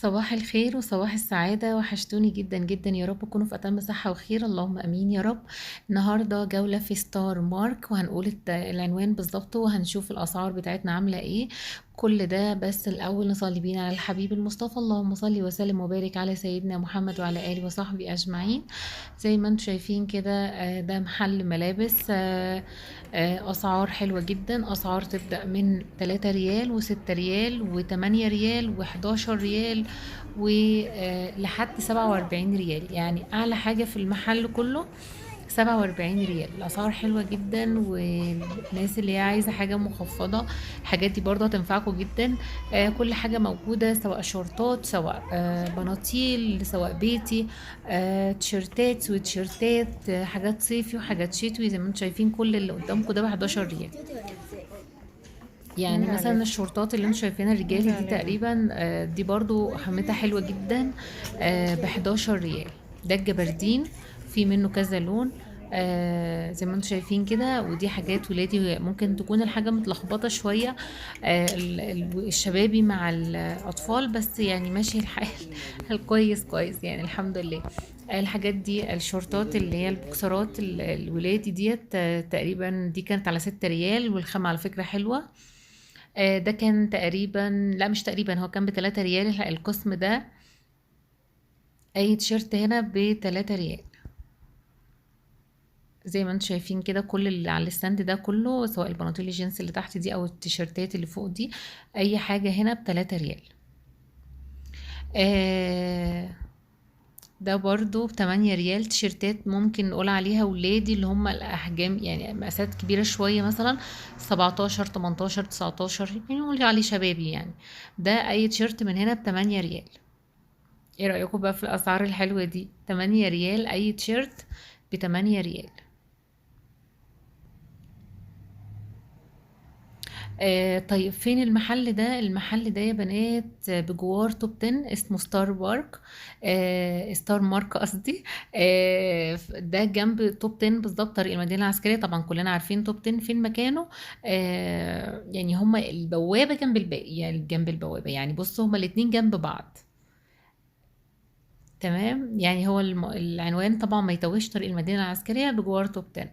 صباح الخير وصباح السعادة، وحشتوني جدا جدا. يا رب تكونوا في أتم صحة وخير، اللهم أمين يا رب. النهاردة جولة في ستار مارك، وهنقول العنوان بالظبط، وهنشوف الأسعار بتاعتنا عاملة ايه. كل ده بس الأول نصلي بينا على الحبيب المصطفى، اللهم صل وسلم وبارك على سيدنا محمد وعلى آله وصحبه أجمعين. زي ما انتم شايفين كده، ده محل ملابس. أسعار حلوة جدا، أسعار تبدأ من 3 ريال و6 ريال و8 ريال و11 ريال ولحد 47 ريال. يعني أعلى حاجة في المحل كله 47 ريال. الأسعار حلوة جدا، والناس اللي هي عايزة حاجة مخفضة الحاجات دي برضه هتنفعكم جدا. كل حاجة موجودة، سواء شورتات، سواء بناطيل، سواء بيتي، تيشرتات، سويتشيرتات، حاجات صيفي وحاجات شتوي. زي ما انتم شايفين كل اللي قدامكم ده ب 11 ريال. يعني نور مثلا عليك. الشورتات اللي انتم شايفينها نور الرجالي دي عليك. تقريبا، دي برضو خامتها حلوة جدا، ب 11 ريال. ده الجبردين، في منه كذا لون. زي ما انتم شايفين كده، ودي حاجات ولادي، ممكن تكون الحاجة متلخبطة شوية، الشبابي مع الأطفال، بس يعني ماشي الحال. كويس كويس يعني، الحمد لله. الحاجات دي الشورتات اللي هي البوكسرات الولادي ديت، تقريبا دي كانت على 6 ريال، والخامة على فكرة حلوة. ده كان تقريبا، لا مش تقريبا، هو كان بتلاتة ريال القسم ده. اي تيشيرت هنا بتلاتة ريال. زي ما انتم شايفين كده، كل اللي على الستاند ده كله، سواء البناطيل الجينز اللي تحت دي او التيشيرتات اللي فوق دي، اي حاجة هنا بتلاتة ريال. آه ده برضو بتمانية ريال. تيشيرتات ممكن نقول عليها ولادي، اللي هم الأحجام يعني مقاسات كبيرة شوية، مثلا 17 18 19، يعني نقول عليه شبابي يعني. ده أي تيشيرت من هنا بتمانية ريال. ايه رأيكم بقى في الأسعار الحلوة دي؟ 8 ريال أي تيشيرت، ب8 ريال. طيب فين المحل ده؟ المحل ده يا بنات بجوار توب 10، اسمه ستار بارك. ستار مارك قصدي. ده جنب توب 10 بالظبط، طريق المدينة العسكرية. طبعا كلنا عارفين توب 10 فين مكانه. يعني هما البوابة جنب الباقي، يعني جنب البوابة، يعني بصوا هما الاتنين جنب بعض. تمام، يعني هو العنوان طبعا ما يتوهش، طريق المدينة العسكرية بجوار توب 10.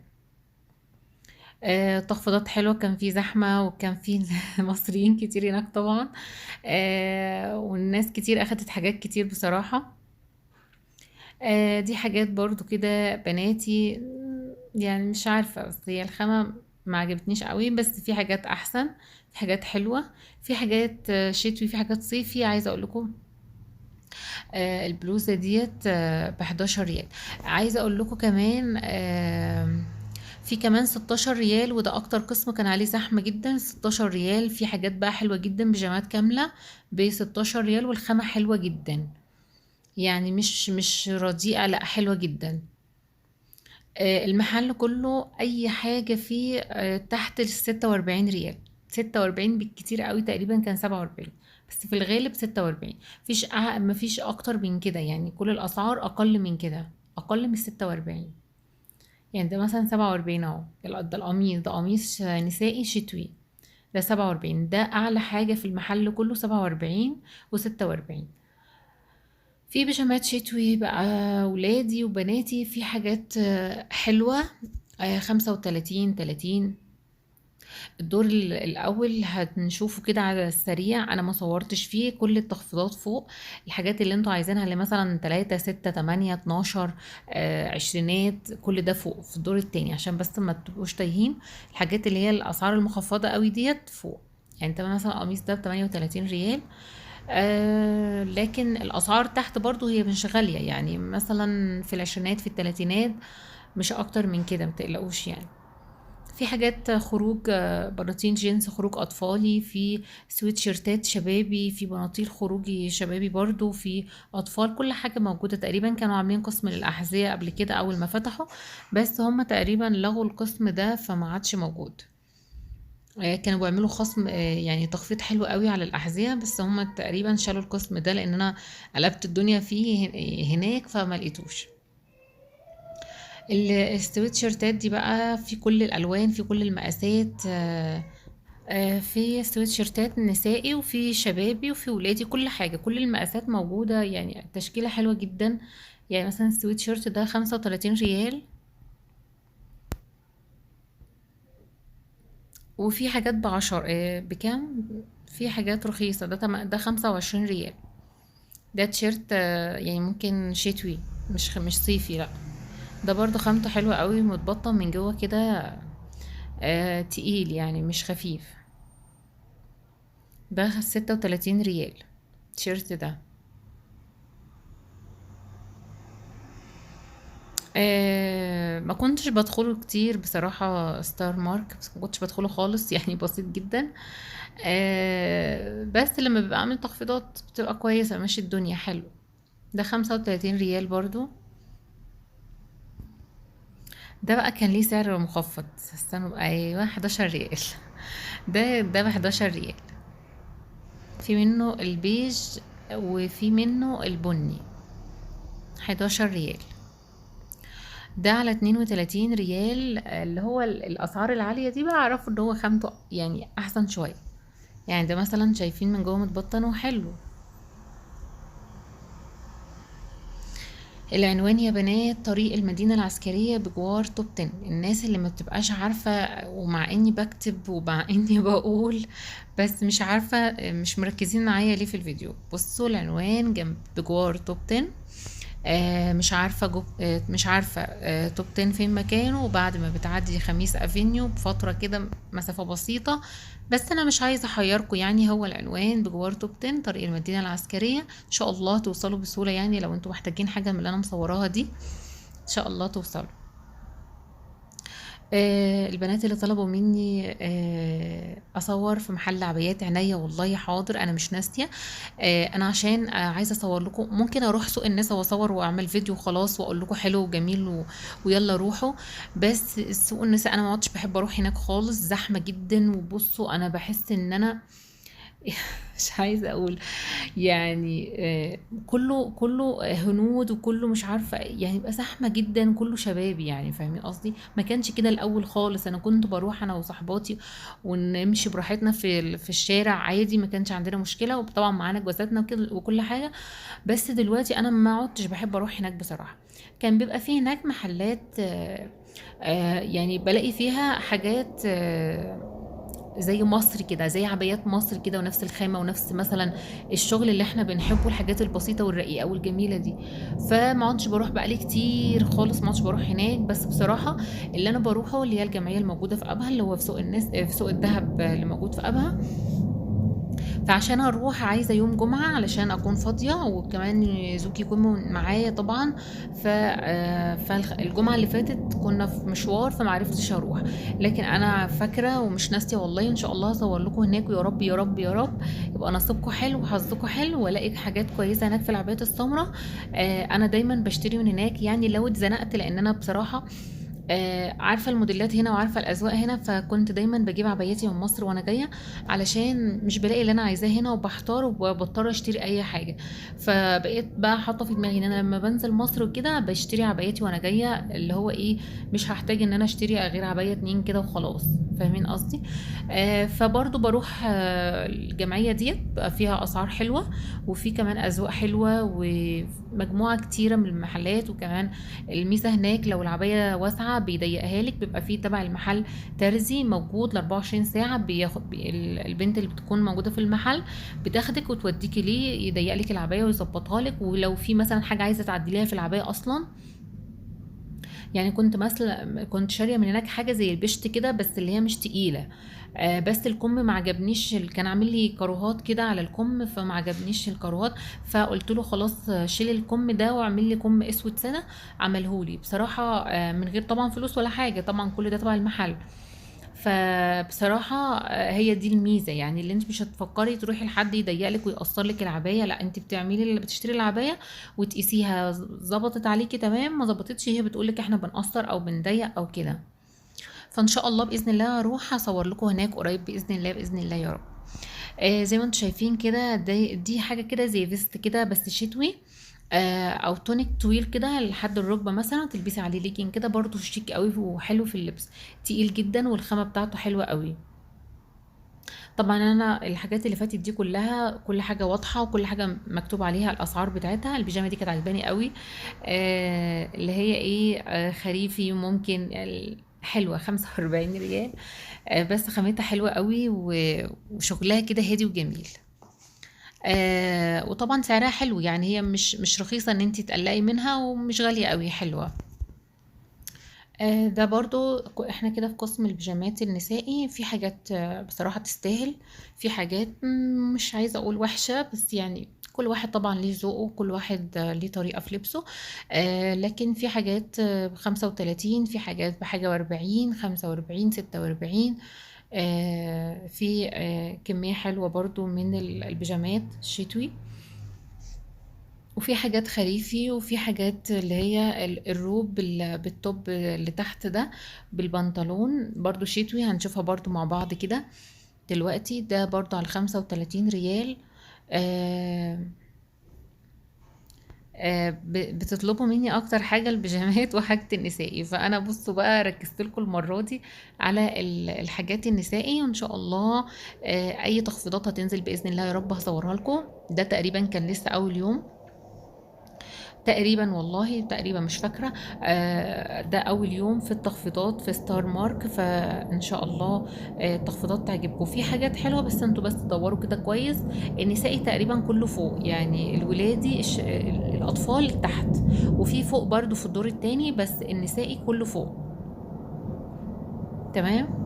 تخفيضات حلوة، كان في زحمة وكان في مصريين كتير هناك طبعا. والناس كتير أخدت حاجات كتير بصراحة. دي حاجات برضو كده بناتي، يعني مش عارفة، بس هي الخامة ما عجبتنيش قوي، بس في حاجات أحسن، في حاجات حلوة، في حاجات شتوي، في حاجات صيفي. عايزة أقول لكم البلوزة ديت ب 11 ريال. عايزة اقول لكم كمان في كمان 16 ريال، وده اكتر قسم كان عليه زحمة جدا. 16 ريال في حاجات بقى حلوة جدا، بيجامات كاملة ب 16 ريال، والخامة حلوة جدا. يعني مش رديئة، لا حلوة جدا. المحل كله اي حاجة فيه تحت ال 46 ريال. 46 بالكتير قوي، تقريبا كان 47، بس في الغالب 46. مفيش اكتر من كده، يعني كل الاسعار اقل من كده، اقل من 46. يعني ده مثلا 47 اهو. ده القميص، ده قميص نسائي شتوي، ده 47. ده اعلى حاجة في المحل كله، 47 و46. في بيجامات شتوي بقى، ولادي وبناتي، في حاجات حلوة، 35 30. الدور الأول هنشوفه كده على السريع، أنا ما صورتش فيه كل التخفيضات فوق. الحاجات اللي انتوا عايزينها، اللي مثلا 3 6 8 12 عشرينات، كل ده فوق في الدور التاني، عشان بس ما تبقوش تايهين. الحاجات اللي هي الأسعار المخفضة قوي ديت فوق. يعني انت مثلا القميص ده ب38 ريال. لكن الأسعار تحت برضو هي مش غالية، يعني مثلا في العشرينات، في التلاتينات، مش أكتر من كده، متقلقوش يعني. في حاجات خروج، بناطيل جينز خروج أطفالي، في سويتشيرتات شبابي، في بناطيل خروجي شبابي برضو، في أطفال. كل حاجة موجودة تقريبا. كانوا عاملين قسم للأحذية قبل كده أول ما فتحوا، بس هم تقريبا لغوا القسم ده فما عادش موجود. كانوا بيعملوا خصم، يعني تخفيض حلو قوي على الأحذية، بس هم تقريبا شالوا القسم ده، لأن أنا قلبت الدنيا فيه هناك فما لقيتوش. السويتشيرتات دي بقى في كل الألوان، في كل المقاسات. في سويتشيرتات نسائي وفي شبابي وفي ولادي، كل حاجة، كل المقاسات موجودة، يعني التشكيلة حلوة جدا. يعني مثلا السويتشيرت ده 35 ريال، وفي حاجات بعشر بكام، في حاجات رخيصة. ده 25 ريال. ده تيشيرت يعني ممكن شتوي، مش صيفي، لا. ده برضو خامته حلوة قوي، متبطن من جوه كده، تقيل يعني مش خفيف. ده 36 ريال التيشيرت ده. ما كنتش بدخله كتير بصراحة ستار مارك، بس ما كنتش بدخله خالص يعني بسيط جدا. بس لما بيبقى عامل تخفيضات بتبقى كويسة، ماشي الدنيا حلو. ده 35 ريال برضو. ده بقى كان ليه سعر مخفض، استنوا بقى، ايوه 11 ريال. ده ب11 ريال. في منه البيج وفي منه البني، 11 ريال. ده على 32 ريال. اللي هو الأسعار العالية دي بقى اعرفوا ان هو خامته يعني أحسن شوية. يعني ده مثلا شايفين من جوه متبطن وحلو. العنوان يا بنات: طريق المدينة العسكرية بجوار توب 10. الناس اللي ما بتبقاش عارفة، ومع اني بكتب ومع اني بقول، بس مش عارفة، مش مركزين معايا ليه في الفيديو. بصوا العنوان جنب بجوار توب 10. مش عارفة مش عارفة توب 10 فين مكانه، وبعد ما بتعدي خميس افينيو بفترة كده، مسافة بسيطة. بس انا مش عايزة احيركم، يعني هو العنوان بجوار توب 10 طريق المدينة العسكرية. ان شاء الله توصلوا بسهولة، يعني لو انتوا محتاجين حاجة من اللي انا مصوراها دي ان شاء الله توصلوا. البنات اللي طلبوا مني اصور في محل عبايات، عينيا والله حاضر، انا مش ناسيه. انا عشان عايزه اصور لكم، ممكن اروح سوق الناس واصور واعمل فيديو خلاص واقول لكم حلو وجميل ويلا روحوا. بس سوق النساء انا ما عدتش بحب اروح هناك خالص، زحمه جدا. وبصوا انا بحس ان انا مش عايزه اقول، يعني كله هنود، وكله مش عارفه يعني، يبقى زحمه جدا، كله شبابي يعني، فاهمين قصدي؟ ما كانش كده الاول خالص. انا كنت بروح انا وصحباتي ونمشي براحتنا في الشارع عادي، ما كانش عندنا مشكله، وطبعا معانا جوازاتنا وكده وكل حاجه. بس دلوقتي انا ما عدتش بحب اروح هناك بصراحه. كان بيبقى فيه هناك محلات يعني بلاقي فيها حاجات زي مصر كده، زي عبايات مصر كده، ونفس الخامة ونفس مثلا الشغل اللي احنا بنحبه، الحاجات البسيطة والرقيقة والجميلة دي. فما عدتش بروح بقالي كتير خالص، ما عدتش بروح هناك. بس بصراحة اللي انا بروحه اللي هي الجمعية الموجودة في ابها، اللي هو في سوق الناس، في سوق الذهب اللي موجود في ابها. فعشان اروح عايزه يوم جمعه علشان اكون فاضيه، وكمان زوجي يكون معايا طبعا. فالجمعه اللي فاتت كنا في مشوار فمعرفتش اروح. لكن انا فاكره ومش ناسيه والله، ان شاء الله هصور لكم هناك، ويا رب يا رب يا رب يبقى نصيبكم حلو وحظكم حلو، والاقي حاجات كويسه هناك في العبايات السمراء. انا دايما بشتري من هناك، يعني لو اتزنقت، لان انا بصراحه عارفة الموديلات هنا وعارفة الأذواق هنا، فكنت دايما بجيب عباياتي من مصر وأنا جاية، علشان مش بلاقي اللي أنا عايزاه هنا، وبحتار وبضطر أشتري أي حاجة. فبقيت بقى حاطة في دماغي إن أنا لما بنزل مصر وكده بشتري عباياتي وأنا جاية، اللي هو إيه، مش هحتاج إن أنا أشتري غير عباية اتنين كده وخلاص. فاهمين قصدي؟ فبرضو بروح الجمعية ديت بقى فيها أسعار حلوة، وفي كمان أذواق حلوة ومجموعة كتيرة من المحلات. وكمان الميزة هناك لو العباية واسعة بيضيقها لك، بيبقى فيه تبع المحل ترزي موجود ل 24 ساعة، بياخد البنت اللي بتكون موجودة في المحل بتاخدك وتوديكي ليه يضيق لك العباية ويظبطها لك. ولو في مثلا حاجة عايزة تعدليها في العباية أصلا، يعني كنت شارية من هناك حاجة زي البشت كده، بس اللي هي مش تقيلة. بس الكم ما عجبنيش، كان عامل لي كاروهات كده على الكم، فما عجبنيش الكاروهات. فقلت له خلاص شيل الكم ده واعمل لي كم اسود سنة. عملهولي بصراحة من غير طبعا فلوس ولا حاجة، طبعا كل ده تبع المحل. فبصراحة هي دي الميزة، يعني اللي انت مش هتفكري تروحي لحد يضيقلك ويقصر لك العباية، لا انت بتعملي اللي بتشتري العباية وتقيسيها، ظبطت عليكي تمام، ما ظبطتش هي بتقولك احنا بنقصر او بنضيق او كده. فان شاء الله باذن الله هروح اصور لكم هناك قريب باذن الله، باذن الله يا رب. زي ما انتم شايفين كده، دي حاجه كده زي فيست كده بس شتوي. او تونيك طويل كده لحد الركبه مثلا، تلبسي عليه ليكين كده، برضو شيك قوي وحلو في اللبس، تقيل جدا والخامه بتاعته حلوه قوي. طبعا انا الحاجات اللي فاتت دي كلها كل حاجه واضحه وكل حاجه مكتوب عليها الاسعار بتاعتها. البيجامه دي كانت عجباني قوي، اللي هي ايه، خريفي ممكن حلوه 45 ريال. بس خامتها حلوه قوي وشغلها كده هادي وجميل. وطبعا سعرها حلو، يعني هي مش رخيصه ان انت تقلقي منها، ومش غاليه قوي، حلوه. ده برضو احنا كده في قسم البيجامات النسائي، في حاجات بصراحة تستاهل، في حاجات مش عايزة اقول وحشة، بس يعني كل واحد طبعا ليه ذوقه، كل واحد ليه طريقة في لبسه. لكن في حاجات ب35، في حاجات بحاجة و40، 45، 46. في كمية حلوة برضو من البيجامات الشتوي. وفي حاجات خريفي، وفي حاجات اللي هي الروب بالتوب اللي تحت ده، بالبنطلون برضو شتوي، هنشوفها برضو مع بعض كده دلوقتي. ده برضو على 35 ريال. آه بتطلبوا مني اكتر حاجة البيجامات وحاجة النسائي، فانا بصوا بقى ركزت لكم المرة دي على الحاجات النسائي، وان شاء الله اي تخفيضات هتنزل باذن الله يا رب هصورها لكم. ده تقريبا كان لسه اول يوم تقريبا، والله تقريبا مش فاكرة. ده أول يوم في التخفيضات في ستار مارك، فإن شاء الله التخفيضات تعجبكم. في حاجات حلوة بس انتوا بس تدوروا كده كويس. النسائي تقريبا كله فوق، يعني الولادي الأطفال تحت، وفي فوق برضو في الدور التاني، بس النسائي كله فوق. تمام.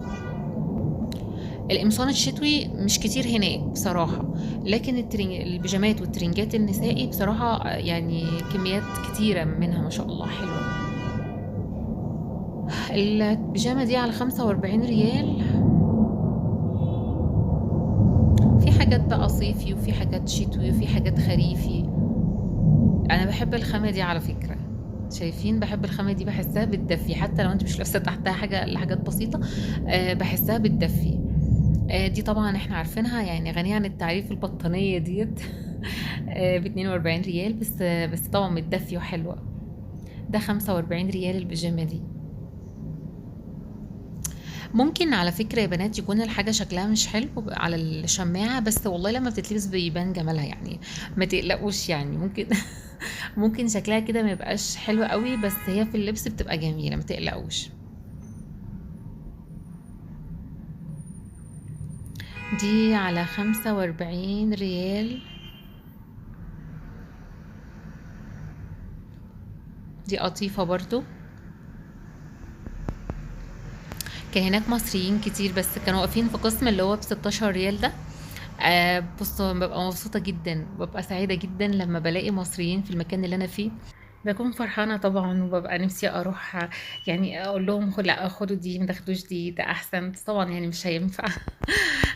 القمصان الشتوي مش كتير هناك بصراحة، لكن البيجامات والترنجات النسائي بصراحة يعني كميات كتيرة منها ما شاء الله حلوة. البيجامة دي على 45 ريال. في حاجات بقى صيفي، وفي حاجات شتوي، وفي حاجات خريفي. انا بحب الخامة دي على فكرة. شايفين، بحب الخامة دي، بحسها بتدفي حتى لو انت مش لابسة تحتها حاجات بسيطة. بحسها بتدفي. دي طبعا احنا عارفينها، يعني غنية عن التعريف، البطانية ديت ب42 ريال بس. بس طبعا متدفي وحلوة. ده 45 ريال البيجامة دي. ممكن على فكرة يا بنات يكون الحاجة شكلها مش حلو على الشماعة، بس والله لما بتتلبس بيبان جمالها يعني. ما تقلقوش يعني، ممكن ممكن شكلها كده ما يبقاش حلو قوي، بس هي في اللبس بتبقى جميلة، ما تقلقوش. دي على 45 ريال. دي قطيفة برضو. كان هناك مصريين كتير، بس كانوا واقفين في قسم اللي هو ب16 ريال ده. بصوا ببقى مبسوطة جدا، ببقى سعيدة جدا لما بلاقي مصريين في المكان اللي أنا فيه. بكون فرحانة طبعا، وببقى نفسي أروح، يعني أقول لهم لا خدوا دي، ما تاخدوش دي، ده أحسن. بس طبعا يعني مش هينفع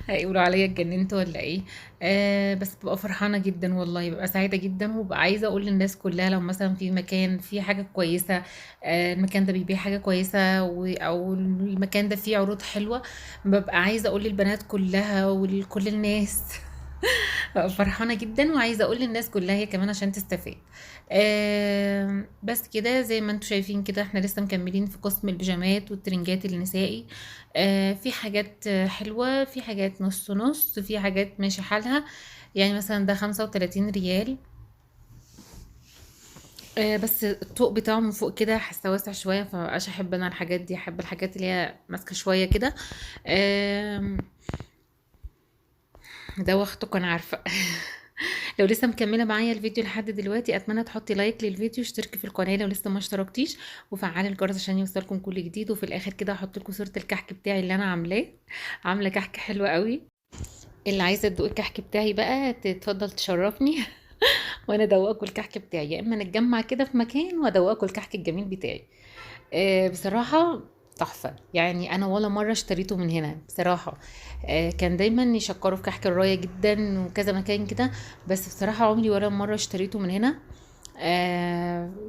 هيقولوا عليا اتجننت ولا ايه. بس ببقى فرحانة جدا والله، ببقى سعيدة جدا، وببقى عايزة أقول للناس كلها لو مثلا في مكان فيه حاجة كويسة، المكان ده بيبيع حاجة كويسة أو المكان ده فيه عروض حلوة، ببقى عايزة أقول للبنات كلها ولكل الناس فرحانة جدا، وعايزة اقول للناس كلها هي كمان عشان تستفاد. بس كده زي ما انتم شايفين كده، احنا لسه مكملين في قسم البيجامات والترنجات النسائي. في حاجات حلوة، في حاجات نص نص، في حاجات ماشي حالها. يعني مثلا ده 35 ريال. بس الطوق بتاعه من فوق كده حاسه واسع شويه، فمبقاش احب انا الحاجات دي، احب الحاجات اللي هي ماسكه شويه كده. آم، ده واخده انا عارفه لو لسه مكمله معايا الفيديو لحد دلوقتي، اتمنى تحطي لايك للفيديو، اشتركي في القناه لو لسه ما اشتركتيش، وفعلي الجرس عشان يوصلكم كل جديد. وفي الاخر كده هحط لكم صوره الكحك بتاعي اللي انا عاملاه. عامله كحك حلو قوي. اللي عايزه تدوق الكحك بتاعي بقى تتفضل تشرفني وانا ادوقكم الكحك بتاعي، يا اما نتجمع كده في مكان وادوقكم الكحك الجميل بتاعي. بصراحة تحفة، يعني أنا ولا مرة اشتريته من هنا بصراحة. كان دايما يشكروا في كحك الراية جدا وكذا مكان كده، بس بصراحة عمري ولا مرة اشتريته من هنا.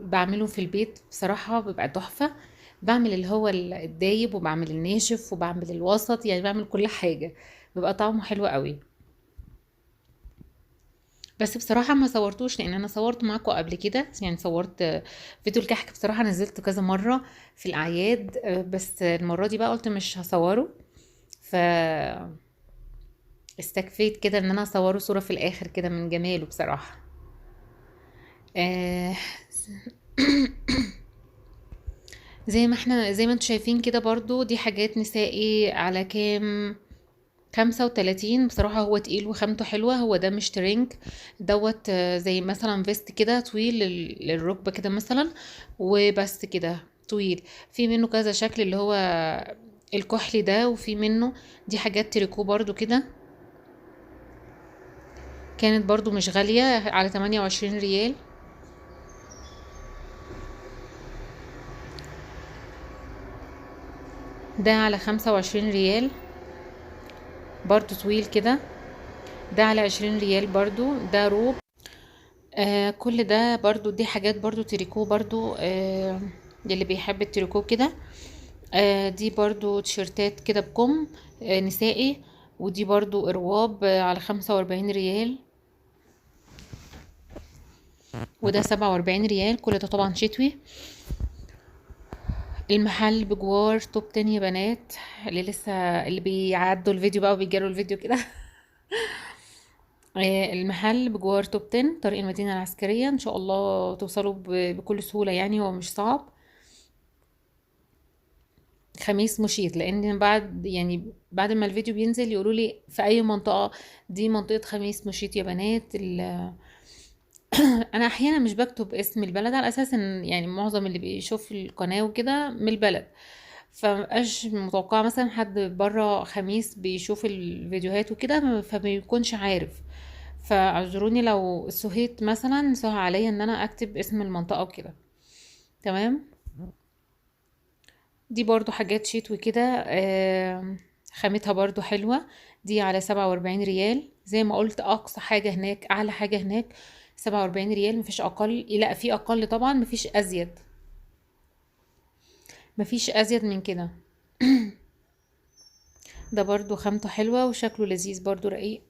بعمله في البيت بصراحة بيبقى تحفة. بعمل اللي هو الدايب، وبعمل الناشف، وبعمل الوسط، يعني بعمل كل حاجة، بيبقى طعمه حلو قوي. بس بصراحة ما صورتوش، لان انا صورت معاكم قبل كده، يعني صورت فيديو الكحك بصراحة نزلته كذا مرة في الاعياد. بس المرة دي بقى قلت مش هصوره. ف استكفيت كده ان انا اصوره صورة في الاخر كده من جماله بصراحة. آه زي ما انتوا شايفين كده برضو، دي حاجات نسائي على كام؟ 35 بصراحة. هو تقيل وخامته حلوة. هو ده مش ترنج دوت، زي مثلا فيست كده طويل للركبة كده مثلا، وبس كده طويل. في منه كذا شكل، اللي هو الكحلي ده، وفي منه دي حاجات تريكو برضو كده. كانت برضو مش غالية، على 28 ريال. ده على 25 ريال برضو طويل كده. ده على 20 ريال برضو، ده روب. كل ده برضو، دي حاجات برضو تريكو برضو، اللي بيحب التريكو كده. دي برضو تيشرتات كده بكم، نسائي. ودي برضو ارواب، على 45 ريال. وده 47 ريال. كل ده طبعا شتوي. المحل بجوار توب 10 يا بنات، اللي لسه اللي بيعدوا الفيديو بقى وبيجروا الفيديو كده. المحل بجوار توب 10، طريق المدينة العسكرية. ان شاء الله توصلوا بكل سهولة، يعني هو مش صعب. خميس مشيط، لان بعد ما الفيديو بينزل يقولوا لي في اي منطقة. دي منطقة خميس مشيط يا بنات. انا احيانا مش بكتب اسم البلد، على اساس ان يعني معظم اللي بيشوف القناة وكده من البلد، فمبقاش متوقعة مثلا حد برا خميس بيشوف الفيديوهات وكده فبيكونش عارف. فاعذروني لو سهيت مثلا، سهى عليا ان انا اكتب اسم المنطقة وكده. تمام. دي برضو حاجات شيت وكده، خامتها برضو حلوة. دي على 47 ريال. زي ما قلت، اقصى حاجة هناك، اعلى حاجة هناك 47 ريال. مفيش اقل، لا في اقل طبعا، مفيش ازيد. مفيش ازيد من كده. ده برضو خامته حلوة وشكله لذيذ برضو، رقيق.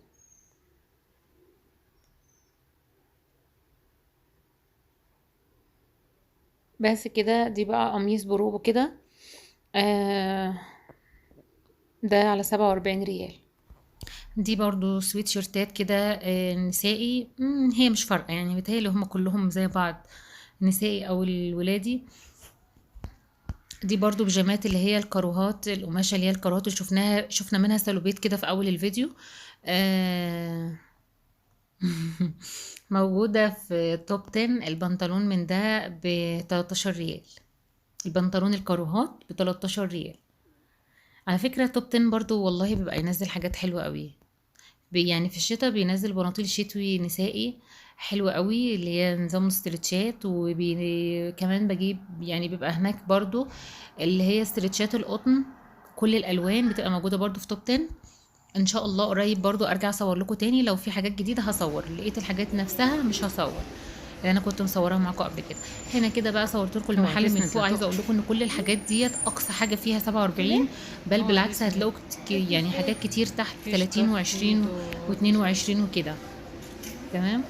بس كده. دي بقى قميص بروبو كده. آه ده على 47 ريال. دي برضو سويت شيرتات كده، نسائي. هي مش فارقة يعني، بيتهيألي هما كلهم زي بعض، نسائي او الولادي. دي برضو بيجامات، اللي هي الكاروهات، القماشة اللي هي الكاروهات اللي شفنا منها سلوبيت كده في اول الفيديو. آه موجودة في توب 10. البنطلون من ده ب 13 ريال. البنطلون الكاروهات ب 13 ريال. على فكرة توب 10 برضو والله بيبقى ينزل حاجات حلوة قوي. يعني في الشتاء بينزل بناطيل شتوي نسائي حلوة قوي، اللي هي نظام استرتشات. وكمان بجيب يعني، بيبقى هناك برضو اللي هي استرتشات القطن. كل الالوان بتبقى موجودة برضو في توب 10. ان شاء الله قريب برضو ارجع اصور لكم تاني. لو في حاجات جديدة هصور، لقيت الحاجات نفسها مش هصور، لان انا كنت مصوراها معاكم قبل كده. هنا كده بقى صورت لكم المحل من فوق. عايزه اقول لكم ان كل الحاجات ديت اقصى حاجه فيها 47، بل بالعكس هتلاقوا يعني حاجات كتير تحت 30 و20 و22 وكده. تمام.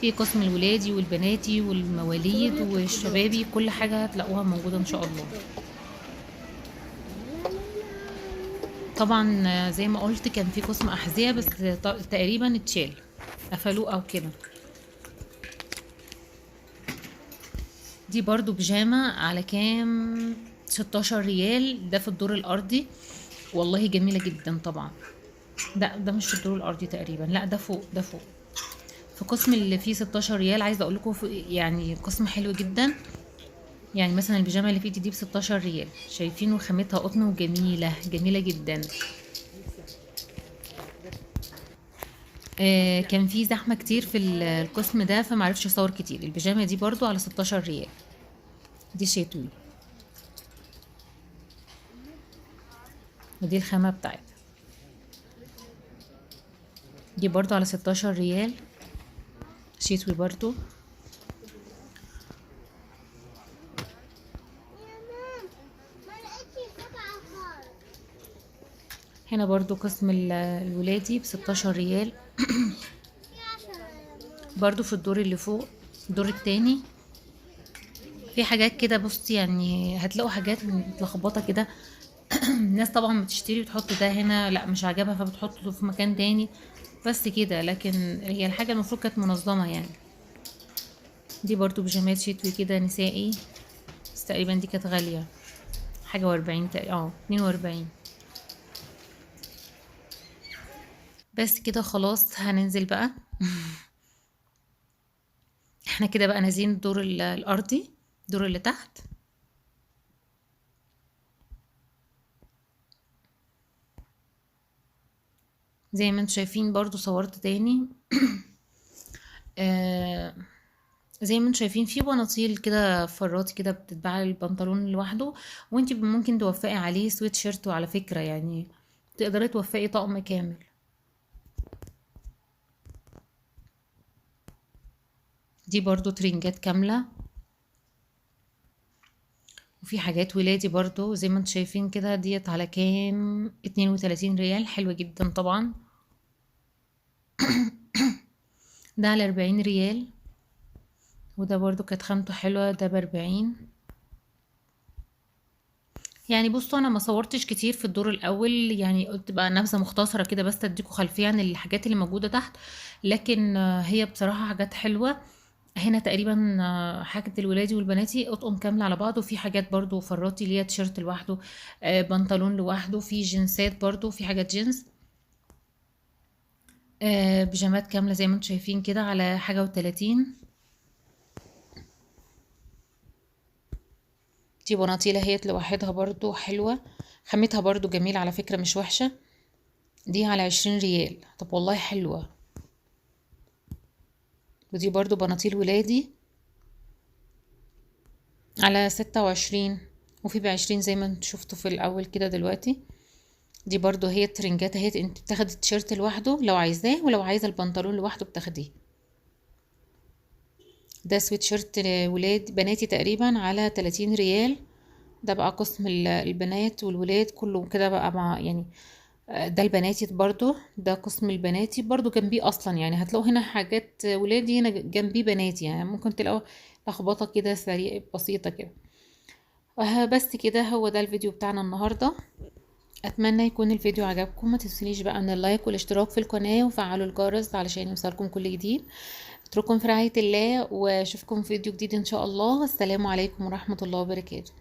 في قسم الولادي والبناتي والمواليد والشبابي، كل حاجه هتلاقوها موجوده ان شاء الله. طبعا زي ما قلت كان في قسم احذيه، بس تقريبا اتشال، قفلوه او كده. دي برضو بيجامة على كام؟ 16 ريال. ده في الدور الأرضي. والله جميلة جدا طبعا. ده مش في الدور الأرضي تقريبا، لا ده فوق، ده فوق. في قسم اللي فيه 16 ريال. عايزة أقول لكم يعني قسم حلو جدا. يعني مثلا البيجامة اللي في ايدي دي ب 16 ريال. شايفين؟ وخامتها قطن وجميلة، جميلة جدا. كان في زحمة كتير في القسم ده، فمعرفش اصور كتير. البيجامة دي برضو على 16 ريال. دي شتوي، ودي الخامة بتاعتها. دي برضو على 16 ريال، شتوي برضو. هنا برضو قسم الولادي ب 16 ريال. برضو في الدور اللي فوق، الدور التاني. في حاجات كده بصي، يعني هتلاقوا حاجات متلخبطة كده. الناس طبعا بتشتري وتحط ده هنا، لا مش عاجبها فبتحطه في مكان تاني، بس كده. لكن هي الحاجة المفروض كانت منظمة يعني. دي برضو بيجامات شتوي كده نسائي، بس تقريبا دي كانت غالية، حاجة واربعين تقريبا، 42. بس كده خلاص هننزل بقى. احنا كده بقى نازلين الدور الأرضي، الدور اللي تحت. زي ما انتم شايفين برضو صورت تاني. آه زي ما انتم شايفين في بناطيل كده فراتي كده بتتباع البنطلون لوحده، وانت ممكن توفقي عليه سويت شيرت، وعلى فكرة يعني تقدري توفقي طقم كامل. دي برضو ترنجات كاملة، وفي حاجات ولادي برضو زي ما انتم شايفين كده. ديت على كام؟ 32 ريال، حلوة جدا طبعا. ده على 40 ريال، وده برضو كانت خامته حلوة، ده ب40. يعني بصوا انا ما صورتش كتير في الدور الاول، يعني قلت بقى نبذة مختصرة كده بس تديكوا خلفية عن الحاجات اللي موجودة تحت. لكن هي بصراحة حاجات حلوة. هنا تقريبا حاجة الولادي والبناتي اطقم كاملة على بعض، وفي حاجات برضو فراتي ليها تيشيرت لوحده، بنطلون لوحده، في جنسات برضو، في حاجات جينز، بيجامات كاملة زي ما انتم شايفين كده على حاجة و30. دي بناطيلة هي لوحدها برضو حلوة، خامتها برضو جميل على فكرة، مش وحشة. دي على 20 ريال، طب والله حلوة. ودي برضو بناطيل ولادي على 26، وفي ب20 زي ما انتوا شفتوا في الأول كده دلوقتي. دي برضو هي الترنجات اهي، انت بتاخدي التيشيرت لوحده لو عايزاه، ولو عايزة البنطلون لوحده بتاخديه. ده سويت شيرت ولاد بناتي تقريبا على 30 ريال. ده بقى قسم البنات والولاد كله كده بقى مع يعني. ده البناتي برضو، ده قسم البناتي برضو جنبيه اصلا، يعني هتلاقوا هنا حاجات ولادي، هنا جنبيه بناتي، يعني ممكن تلاقوا لخبطة كده سريع بسيطة كده. بس كده هو ده الفيديو بتاعنا النهاردة. اتمنى يكون الفيديو عجبكم، ما تنسونيش بقى من اللايك والاشتراك في القناة وفعلوا الجرس علشان يوصلكم كل جديد. اترككم في رعاية الله، واشوفكم في فيديو جديد ان شاء الله. السلام عليكم ورحمة الله وبركاته.